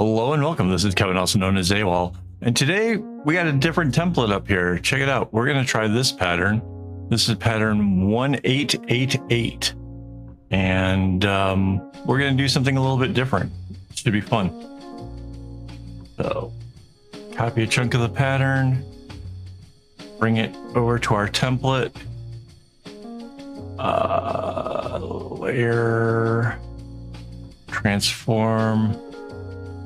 Hello and welcome. This is Kevin, also known as AWOL. And today we got a different template up here. Check it out. We're going to try this pattern. This is pattern 1888. And we're going to do something a little bit different. Should be fun. So copy a chunk of the pattern, bring it over to our template, layer, transform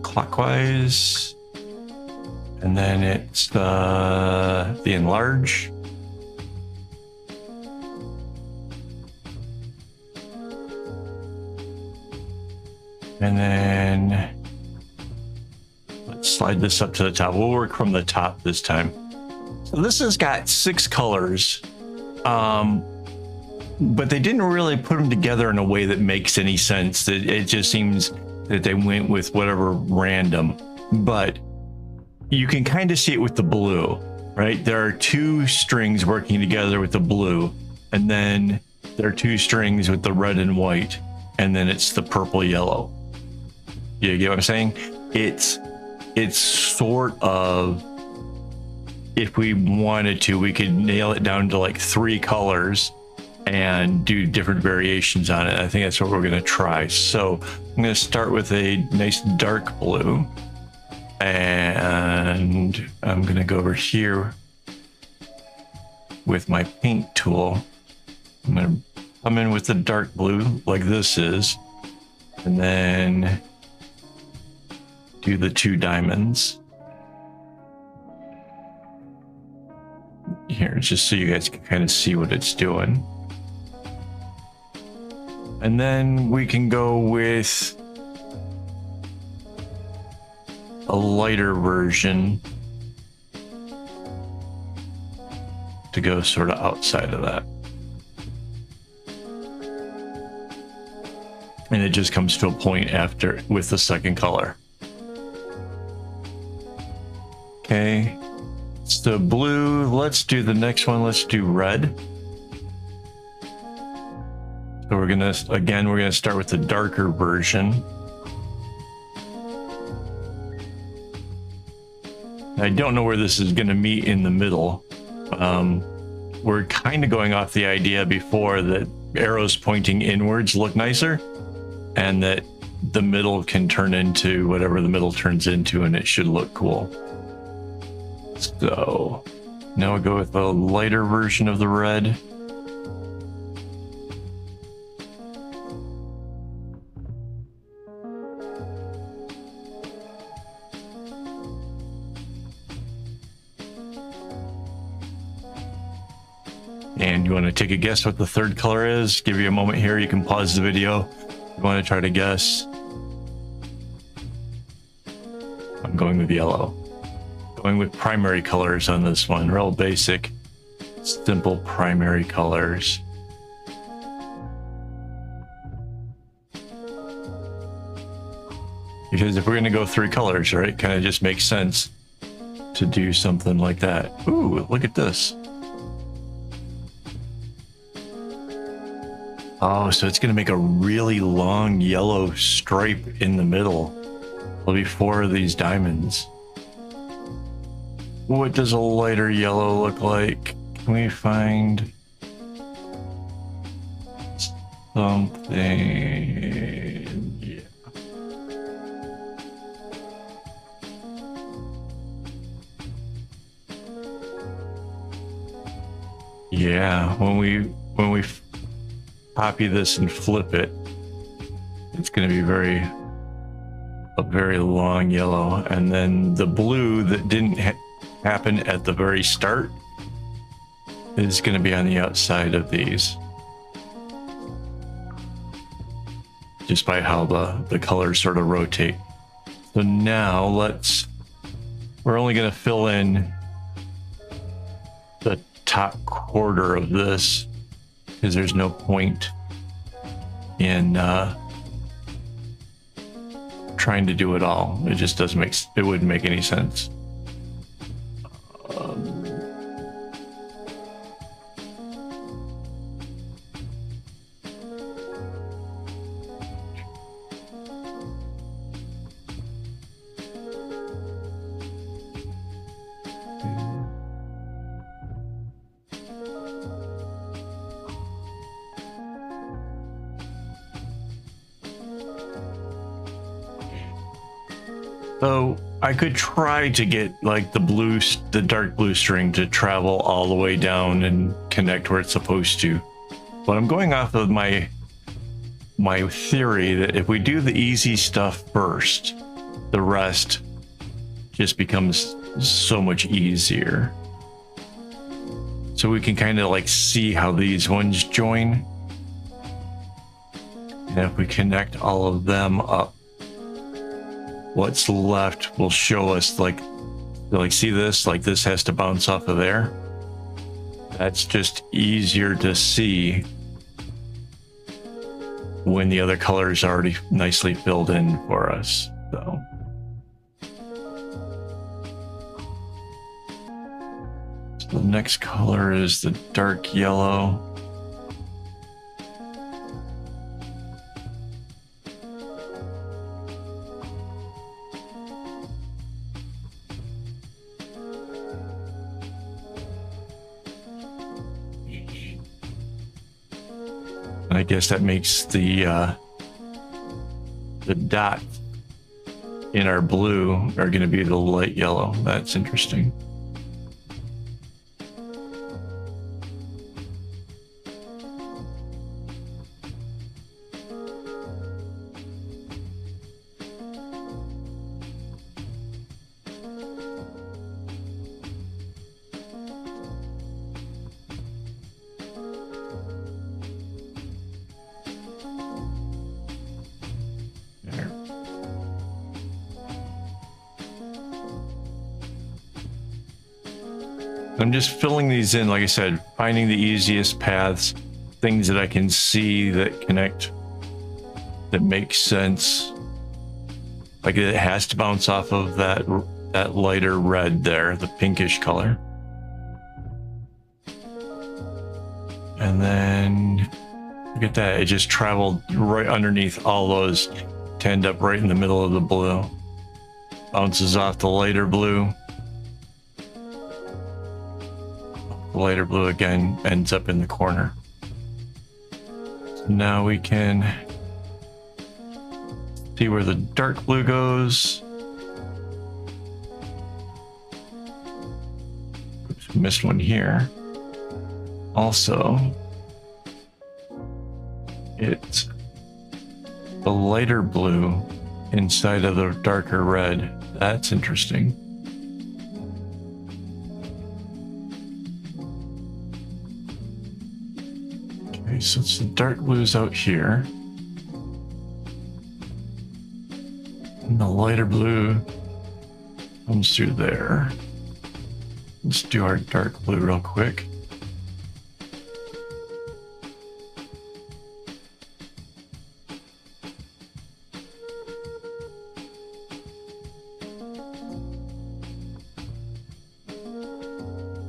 clockwise, and then it's the enlarge. And then let's slide this up to the top. We'll work from the top this time. So this has got 6 colors, but they didn't really put them together in a way that makes any sense. It just seems that they went with whatever random, but you can kind of see it with the blue, right? There are 2 strings working together with the blue, and then there are 2 strings with the red and white, and then it's the purple yellow. You get what I'm saying? It's sort of, if we wanted to, we could nail it down to like 3 colors and do different variations on it. I think that's what we're going to try. So I'm going to start with a nice dark blue, and I'm going to go over here with my paint tool. I'm going to come in with the dark blue like this is, and then do the 2 diamonds here, just so you guys can kind of see what it's doing. And then we can go with a lighter version to go sort of outside of that. And it just comes to a point after with the second color. Okay, it's the blue. Let's do the next one. Let's do red. So we're gonna start with the darker version. I don't know where this is gonna meet in the middle. We're kind of going off the idea before that arrows pointing inwards look nicer, and that the middle can turn into whatever the middle turns into, and it should look cool. So now we'll go with the lighter version of the red. And you want to take a guess what the third color is? Give you a moment here. You can pause the video if you want to try to guess. I'm going with yellow. Going with primary colors on this one. Real basic, simple primary colors. Because if we're going to go 3 colors, right, kind of just makes sense to do something like that. Ooh, look at this. Oh, so it's going to make a really long yellow stripe in the middle. There'll be 4 of these diamonds. What does a lighter yellow look like? Can we find something? Yeah. Yeah, when we copy this and flip it, it's going to be a very long yellow, and then the blue that didn't happen at the very start is going to be on the outside of these, just by how the colors sort of rotate. So now we're only going to fill in the top quarter of this, because there's no point in trying to do it all. It just it wouldn't make any sense. So I could try to get like the dark blue string to travel all the way down and connect where it's supposed to. But I'm going off of my theory that if we do the easy stuff first, the rest just becomes so much easier. So we can kind of like see how these ones join. And if we connect all of them up, what's left will show us like see this, like this has to bounce off of there. That's just easier to see when the other color is already nicely filled in for us. So the next color is the dark yellow. I guess that makes the dot in our blue are going to be the light yellow. That's interesting. I'm just filling these in, like I said, finding the easiest paths, things that I can see that connect, that make sense. Like it has to bounce off of that lighter red there, the pinkish color. And then look at that, it just traveled right underneath all those to end up right in the middle of the blue. Bounces off the lighter blue. Lighter blue again ends up in the corner. So now we can see where the dark blue goes. Oops, missed one here. Also, it's the lighter blue inside of the darker red. That's interesting. So it's the dark blues out here. And the lighter blue comes through there. Let's do our dark blue real quick.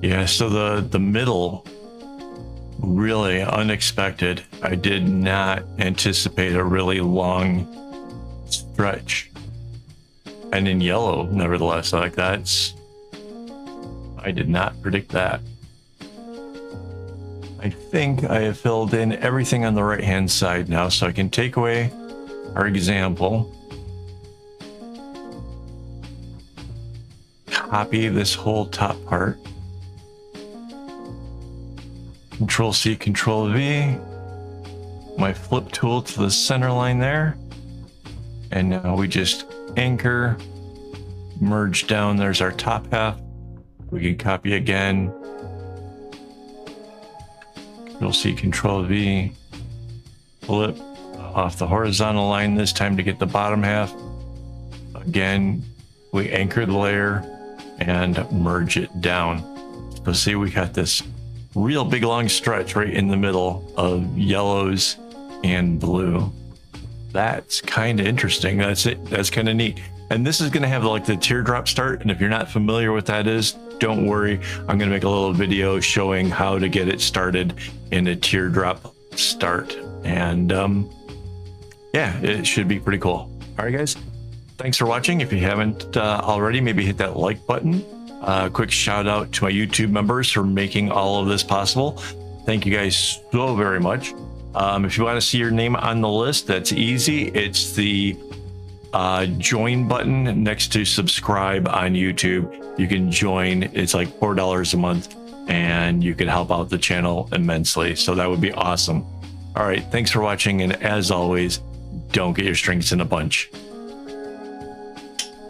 Yeah, so the middle, really unexpected. I did not anticipate a really long stretch. And in yellow, nevertheless, like that's, I did not predict that. I think I have filled in everything on the right hand side now, so I can take away our example, copy this whole top part, Control C, Control V, my flip tool to the center line there. And now we just anchor, merge down. There's our top half. We can copy again. Control C, Control V, flip off the horizontal line this time to get the bottom half. Again, we anchor the layer and merge it down. So see, we got this real big long stretch right in the middle of yellows and blue. That's kind of interesting. That's it. That's kind of neat. And this is going to have like the teardrop start. And if you're not familiar with that is, don't worry. I'm going to make a little video showing how to get it started in a teardrop start. And yeah, it should be pretty cool. All right, guys. Thanks for watching. If you haven't already, maybe hit that like button. Quick shout out to my YouTube members for making all of this possible. Thank you guys so very much. If you want to see your name on the list, that's easy. It's the join button next to subscribe on YouTube. You can join. It's like $4 a month, and you can help out the channel immensely. So that would be awesome. All right. Thanks for watching. And as always, don't get your strings in a bunch.